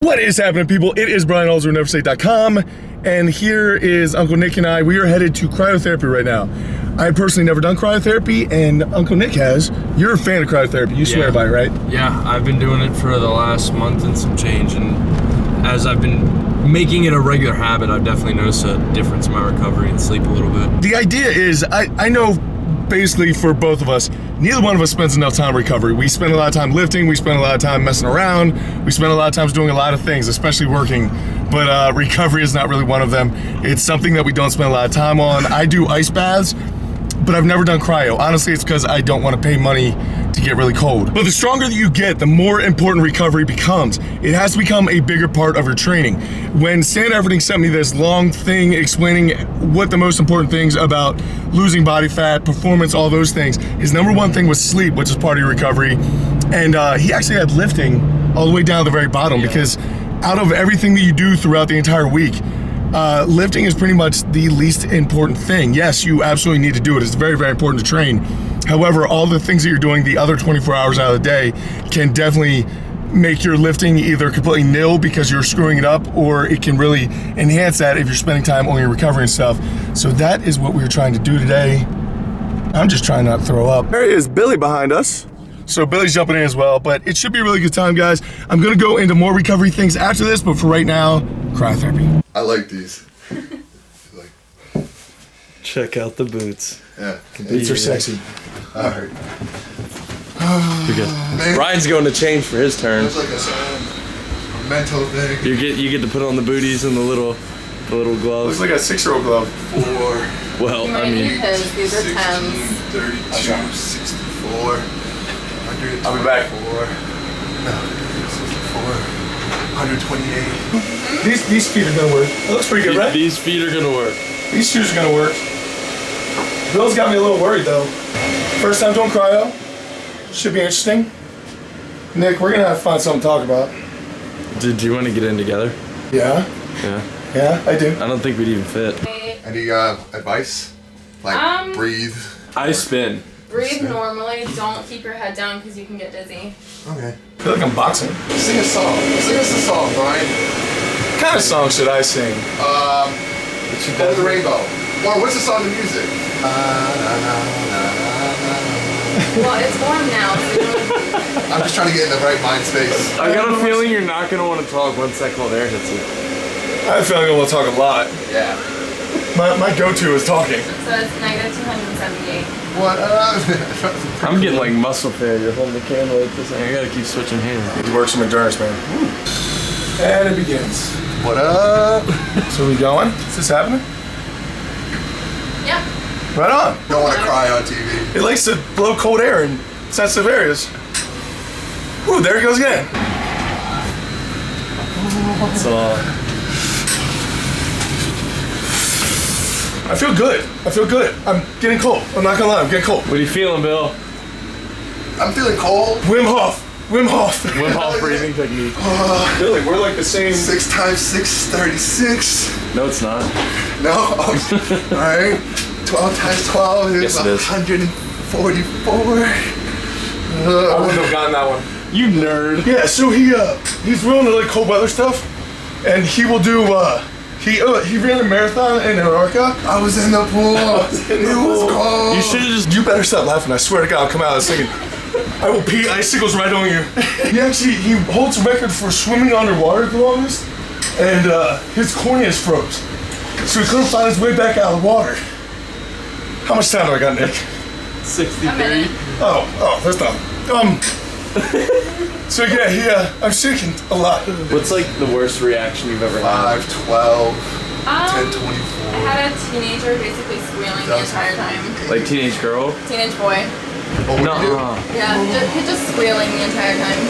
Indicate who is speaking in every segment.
Speaker 1: What is happening, people? It is Brian Alsruhe, NEVERsate.com, and here is Uncle Nick and I. We are headed to cryotherapy right now. I've personally never done cryotherapy, and Uncle Nick has. You're a fan of cryotherapy. You swear by it, right?
Speaker 2: Yeah, I've been doing it for the last month and some change, and as I've been making it a regular habit, I've definitely noticed a difference in my recovery and sleep a little bit.
Speaker 1: The idea is, I know basically for both of us, neither one of us spends enough time recovery. We spend a lot of time lifting, we spend a lot of time messing around, we spend a lot of times doing a lot of things, especially working, but recovery is not really one of them. It's something that we don't spend a lot of time on. I do ice baths, but I've never done cryo. Honestly, it's because I don't want to pay money to get really cold. But the stronger that you get, the more important recovery becomes. It has to become a bigger part of your training. When Stan Everting sent me this long thing explaining what the most important things about losing body fat, performance, all those things, his number one thing was sleep, which is part of your recovery. And he actually had lifting all the way down to the very bottom, because out of everything that you do throughout the entire week, lifting is pretty much the least important thing. Yes, you absolutely need to do it. It's very, very important to train. However, all the things that you're doing the other 24 hours out of the day can definitely make your lifting either completely nil because you're screwing it up, or it can really enhance that if you're spending time on your recovery and stuff. So that is what we're trying to do today. I'm just trying not to throw up. There is Billy behind us. So Billy's jumping in as well, but it should be a really good time, guys. I'm gonna go into more recovery things after this, but for right now, cryotherapy.
Speaker 3: I like these.
Speaker 4: Check out the boots.
Speaker 3: Yeah.
Speaker 1: Boots are sexy.
Speaker 3: Alright.
Speaker 4: You're good. Brian's going to change for his turn.
Speaker 3: It's like a mental thing.
Speaker 4: You get to put on the booties and the little gloves.
Speaker 1: Looks like a 6-year-old glove.
Speaker 3: 4.
Speaker 4: Well,
Speaker 5: You might
Speaker 4: I mean,
Speaker 5: need pins. These are 10s.
Speaker 3: 32, 64. 124.
Speaker 1: I'll be back.
Speaker 3: No, 64. 128.
Speaker 1: These feet are gonna work. It looks pretty good, right?
Speaker 4: these feet are gonna work.
Speaker 1: These shoes are gonna work. Bill's got me a little worried though. First time doing cryo. Should be interesting. Nick, we're gonna have to find something to talk about.
Speaker 4: Did you want to get in together?
Speaker 1: Yeah?
Speaker 4: Yeah.
Speaker 1: Yeah, I do.
Speaker 4: I don't think we'd even fit.
Speaker 3: Any advice? Like breathe.
Speaker 4: I spin.
Speaker 5: Breathe normally. Don't keep your head down because you can get dizzy.
Speaker 3: Okay.
Speaker 1: I feel like I'm boxing.
Speaker 3: Sing a song. Sing us a song, Brian.
Speaker 1: What kind of song should I sing?
Speaker 3: Over the Rainbow. Or what's the song of music?
Speaker 5: Well, it's warm now, so you don't
Speaker 3: I'm just trying to get in the right mind space.
Speaker 4: I got a feeling you're not gonna want to talk once that cold air hits you.
Speaker 1: I have a feeling I want to talk a lot.
Speaker 3: Yeah.
Speaker 1: My go-to is talking.
Speaker 5: So it's negative 278.
Speaker 3: What?
Speaker 4: I'm getting like muscle failure holding the camera like this. I gotta keep switching hands.
Speaker 1: He works some endurance, man. And it begins.
Speaker 3: What up?
Speaker 1: So we going? Is this happening?
Speaker 5: Yep.
Speaker 1: Right on.
Speaker 3: Don't want to cry on TV.
Speaker 1: It likes to blow cold air in sensitive areas. Ooh, there it goes again.
Speaker 4: So
Speaker 1: I feel good. I feel good. I'm getting cold. I'm not gonna lie, I'm getting cold.
Speaker 4: what are you feeling, Bill?
Speaker 3: I'm feeling cold.
Speaker 1: Wim Hof. Wim Hof.
Speaker 4: Wim Hof breathing technique.
Speaker 1: Billy, we're like the same.
Speaker 3: 6 times 6, 36.
Speaker 4: No, it's not.
Speaker 3: No? Oh, alright. 12 times 12 is
Speaker 4: Yes, it is.
Speaker 3: 144.
Speaker 1: I wouldn't have gotten that one.
Speaker 4: You nerd.
Speaker 1: Yeah, so he's willing to like cold weather stuff, and he will do. He ran a marathon in Antarctica.
Speaker 3: I was in the pool. It was cold.
Speaker 4: You should have just.
Speaker 1: You better stop laughing. I swear to God, I'll come out of this singing. I will pee icicles right on you. He holds the record for swimming underwater the longest, and his corneas froze, so he couldn't find his way back out of the water. How much time do I got, Nick?
Speaker 4: 63.
Speaker 5: A minute.
Speaker 1: Oh, that's not. So yeah, I'm shaking a lot.
Speaker 4: What's like the worst reaction you've ever had?
Speaker 3: 5, 12, 10,
Speaker 5: I
Speaker 3: 24.
Speaker 5: had a teenager basically squealing the entire time.
Speaker 4: Like teenage girl?
Speaker 5: Teenage boy.
Speaker 3: Oh, what
Speaker 4: No.
Speaker 3: do you do?
Speaker 5: Yeah, he's just squealing the entire time.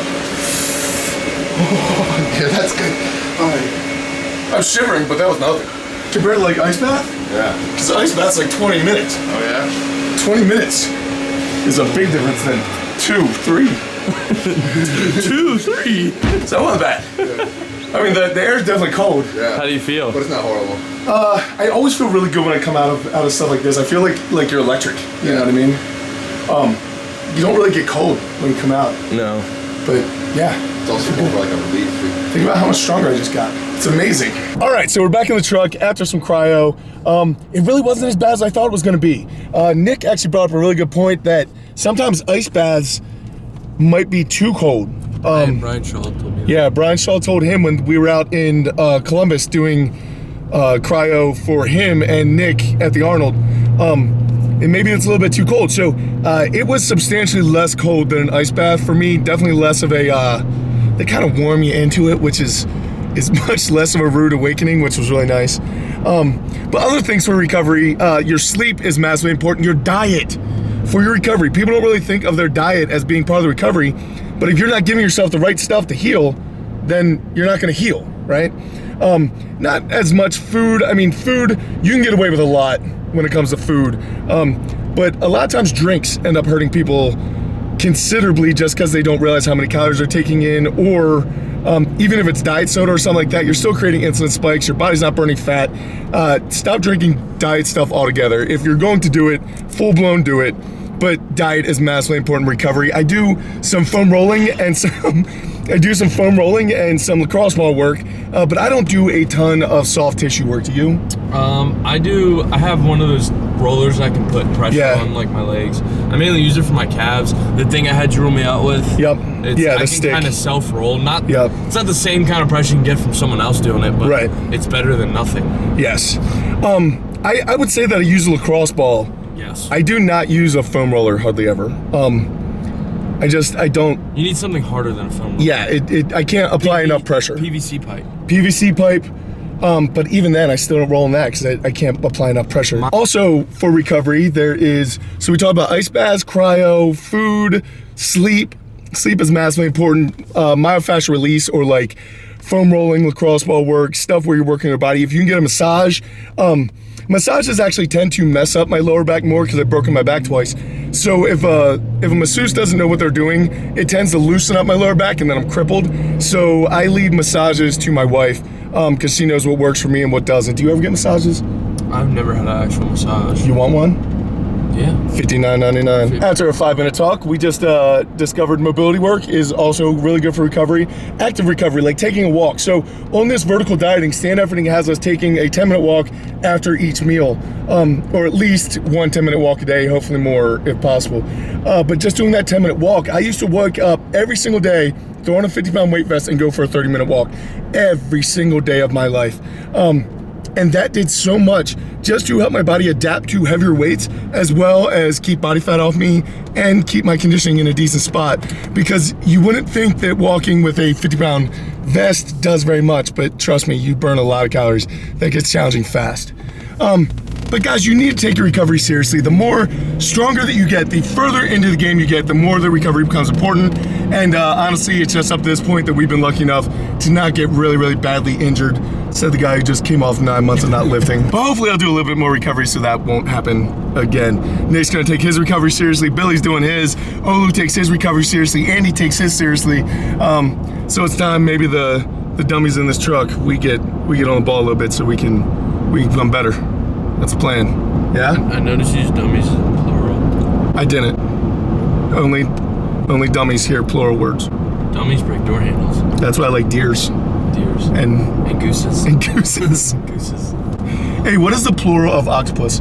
Speaker 3: Yeah, that's good. Alright.
Speaker 1: I'm shivering, but that was nothing. Compared to like ice bath?
Speaker 3: Yeah.
Speaker 1: Because ice bath's like 20 minutes.
Speaker 3: Oh, yeah?
Speaker 1: 20 minutes is a big difference than 2, 3.
Speaker 4: 2, 3.
Speaker 1: So that wasn't bad. I mean, the air is definitely cold.
Speaker 3: Yeah.
Speaker 4: How do you feel?
Speaker 3: But it's not horrible.
Speaker 1: I always feel really good when I come out of stuff like this. I feel like you're electric. You know what I mean? You don't really get cold when you come out.
Speaker 4: No.
Speaker 1: But yeah,
Speaker 3: It's also more like a relief.
Speaker 1: Think about how much stronger I just got. It's amazing. All right, so we're back in the truck after some cryo. It really wasn't as bad as I thought it was gonna be. Nick actually brought up a really good point that sometimes ice baths might be too cold.
Speaker 2: Brian Shaw told me that.
Speaker 1: Yeah, Brian Shaw told him when we were out in Columbus doing cryo for him and Nick at the Arnold. And maybe it's a little bit too cold. So it was substantially less cold than an ice bath for me. Definitely less of a, they kind of warm you into it, which is much less of a rude awakening, which was really nice. But other things for recovery, your sleep is massively important. Your diet for your recovery. People don't really think of their diet as being part of the recovery, but if you're not giving yourself the right stuff to heal, then you're not gonna heal, right? Not as much food. I mean, food, you can get away with a lot when it comes to food. But a lot of times drinks end up hurting people considerably just because they don't realize how many calories they're taking in, or even if it's diet soda or something like that, you're still creating insulin spikes, your body's not burning fat. Stop drinking diet stuff altogether. If you're going to do it, full blown do it, but diet is massively important in recovery. I do some foam rolling and some lacrosse ball work, but I don't do a ton of soft tissue work. Do you?
Speaker 2: I have one of those rollers I can put pressure on, like my legs. I mainly use it for my calves. The thing I had you roll me out with.
Speaker 1: Yep.
Speaker 2: I can
Speaker 1: stick.
Speaker 2: kind of self-roll. It's not the same kind of pressure you can get from someone else doing it, but it's better than nothing.
Speaker 1: Yes. I would say that I use a lacrosse ball.
Speaker 2: Yes.
Speaker 1: I do not use a foam roller hardly ever. I don't.
Speaker 2: You need something harder than a foam roller.
Speaker 1: Yeah, I can't apply enough pressure.
Speaker 2: PVC pipe.
Speaker 1: PVC pipe. But even then, I still don't roll in that because I can't apply enough pressure. Also, for recovery, so we talk about ice baths, cryo, food, sleep. Sleep is massively important. Myofascial release, or like foam rolling, lacrosse ball work, stuff where you're working your body. If you can get a massage, massages actually tend to mess up my lower back more because I've broken my back twice. So if a masseuse doesn't know what they're doing, it tends to loosen up my lower back and then I'm crippled. So I leave massages to my wife because she knows what works for me and what doesn't. Do you ever get massages?
Speaker 2: I've never had an actual massage.
Speaker 1: You want one?
Speaker 2: Yeah.
Speaker 1: $59.99. After a 5-minute talk, we just discovered mobility work is also really good for recovery. Active recovery, like taking a walk. So on this vertical dieting, Stand Efforting has us taking a 10-minute walk after each meal, or at least one 10-minute walk a day, hopefully more if possible. But just doing that 10-minute walk, I used to wake up every single day, throw on a 50-pound weight vest and go for a 30-minute walk every single day of my life. And that did so much just to help my body adapt to heavier weights, as well as keep body fat off me and keep my conditioning in a decent spot. Because you wouldn't think that walking with a 50-pound vest does very much, but trust me, you burn a lot of calories. That gets challenging fast. But guys, you need to take your recovery seriously. The more stronger that you get, the further into the game you get, the more the recovery becomes important. And honestly, it's just up to this point that we've been lucky enough to not get really, really badly injured, said the guy who just came off 9 months of not lifting. But hopefully I'll do a little bit more recovery so that won't happen again. Nate's gonna take his recovery seriously, Billy's doing his, Olu takes his recovery seriously, Andy takes his seriously. So it's time maybe the dummies in this truck, we get on the ball a little bit so we can become better. That's the plan. Yeah?
Speaker 2: I noticed you use dummies in plural.
Speaker 1: I didn't. Only dummies hear plural words.
Speaker 2: Dummies break door handles.
Speaker 1: That's why I like deers.
Speaker 2: Deers.
Speaker 1: And
Speaker 2: gooses.
Speaker 1: And gooses.
Speaker 2: Gooses.
Speaker 1: Hey, what is the plural of octopus?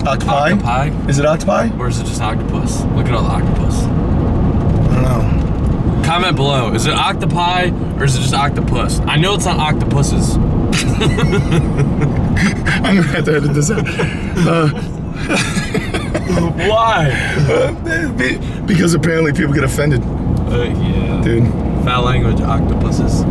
Speaker 1: Octopi?
Speaker 2: Octopi?
Speaker 1: Is it octopi?
Speaker 2: Or is it just octopus? Look at all the octopus.
Speaker 1: I don't know.
Speaker 2: Comment below. Is it octopi or is it just octopus? I know it's not octopuses.
Speaker 1: I'm gonna have to edit this out.
Speaker 2: Why?
Speaker 1: Because apparently people get offended.
Speaker 2: Yeah.
Speaker 1: Dude.
Speaker 2: Foul language, octopuses.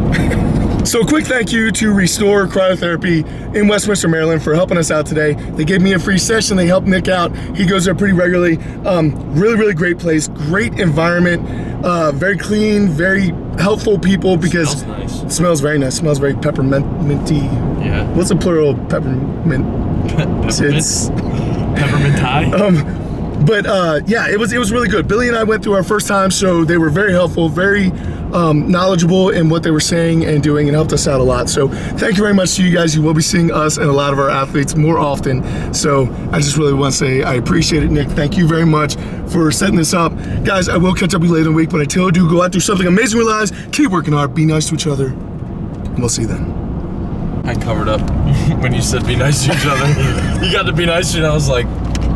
Speaker 1: So a quick thank you to Restore Cryotherapy in Westminster, Maryland for helping us out today. They gave me a free session. They helped Nick out. He goes there pretty regularly. Really, really great place. Great environment. Very clean, very helpful people because
Speaker 2: it smells nice.
Speaker 1: It smells very nice. It smells very pepperminty.
Speaker 2: Yeah.
Speaker 1: What's the plural of peppermint?
Speaker 2: Peppermint tie?
Speaker 1: But yeah, it was really good. Billy and I went through our first time, so they were very helpful, very knowledgeable in what they were saying and doing, and helped us out a lot. So thank you very much to you guys. You will be seeing us and a lot of our athletes more often. So I just really want to say I appreciate it, Nick. Thank you very much for setting this up. Guys, I will catch up with you later in the week, but until I do, go out, do something amazing with your lives, keep working hard, be nice to each other, and we'll see you then.
Speaker 2: I covered up when you said be nice to each other. You got to be nice, and I was like,